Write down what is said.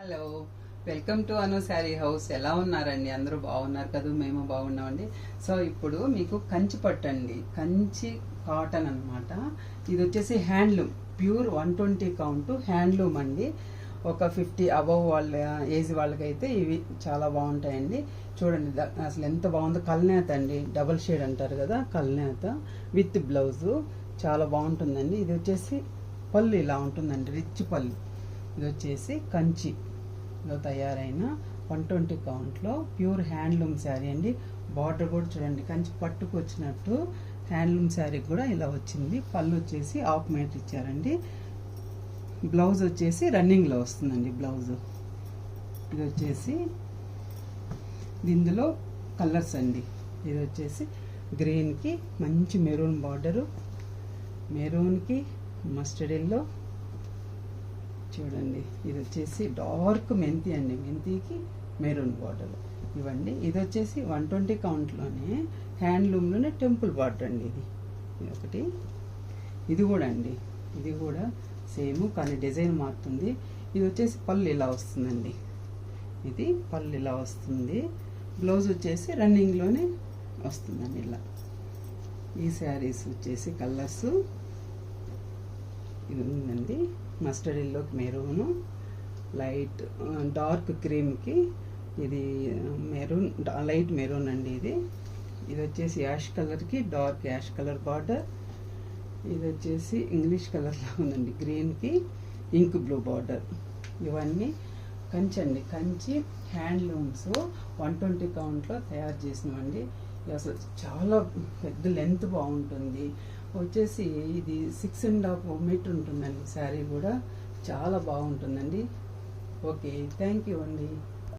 Hello, welcome to Anu sari house. ఎలా ఉన్నారండి? అందరూ బాగున్నారు కదా? మేము బాగున్నామండి. సో ఇప్పుడు మీకు కంచి పట్టు అండి, కంచి కాటన్ అన్నమాట. ఇది వచ్చేసి హ్యాండ్లూమ్, ప్యూర్ 120 కౌంట్ హ్యాండ్లూమ్ అండి. ఒక 50 అబవ్ వాళ్ళ ఏజ్ వాళ్ళకైతే ఇవి చాలా బాగుంటాయండి. చూడండి అసలు ఎంత బాగుందో. కల్నేత అండి, డబుల్ షేడ్ అంటారు కదా, కల్నేత విత్ బ్లౌజు చాలా బాగుంటుందండి. ఇది వచ్చేసి పళ్ళు ఇలా ఉంటుందండి, రిచ్ పళ్ళు. ఇది వచ్చేసి కంచిలో తయారైన 120 కౌంట్లో ప్యూర్ హ్యాండ్లూమ్ శారీ అండి. బార్డర్ కూడా చూడండి, కంచి పట్టుకు వచ్చినట్టు హ్యాండ్లూమ్ శారీకి కూడా ఇలా వచ్చింది. పళ్ళు వచ్చేసి హాఫ్ మీటర్ ఇచ్చారండి. బ్లౌజ్ వచ్చేసి రన్నింగ్లో వస్తుందండి బ్లౌజు. ఇది వచ్చేసి ఇందులో కలర్స్ అండి. ఇది వచ్చేసి గ్రీన్కి మంచి మెరూన్ బార్డరు, మెరూన్కి మస్టర్డ్ ఎల్లో చూడండి. ఇది వచ్చేసి డార్క్ మెంతి అండి, మెంతికి మెరూన్ బార్డర్ ఇవ్వండి. ఇది వచ్చేసి 120 కౌంట్లోనే హ్యాండ్లూమ్లోనే టెంపుల్ బార్డర్ అండి. ఇది ఒకటి. ఇది కూడా అండి, ఇది కూడా సేమ్ కానీ డిజైన్ మారుతుంది. ఇది వచ్చేసి పళ్ళు ఇలా వస్తుందండి, ఇది పళ్ళు ఇలా వస్తుంది. బ్లౌజ్ వచ్చేసి రన్నింగ్లోనే వస్తుందండి ఇలా. ఈ శారీస్ వచ్చేసి కలర్స్ ఇది ఉందండి, మస్టర్డ్ ఎల్లోకి మెరూను, లైట్ డార్క్ క్రీమ్కి ఇది మెరూన్, లైట్ మెరూన్ అండి. ఇది వచ్చేసి యాష్ కలర్కి డార్క్ యాష్ కలర్ బార్డర్. ఇది వచ్చేసి ఇంగ్లీష్ కలర్లా ఉందండి, గ్రీన్కి ఇంక్ బ్లూ బార్డర్. ఇవన్నీ కంచి అండి, కంచి హ్యాండ్లూమ్స్ 120 కౌంట్లో తయారు చేసినవండి. అసలు చాలా పెద్ద లెంత్ బాగుంటుంది. వచ్చేసి ఇది 6.5 మీటర్ ఉంటుందండి. శారీ కూడా చాలా బాగుంటుందండి. ఓకే, థ్యాంక్ యూ అండి.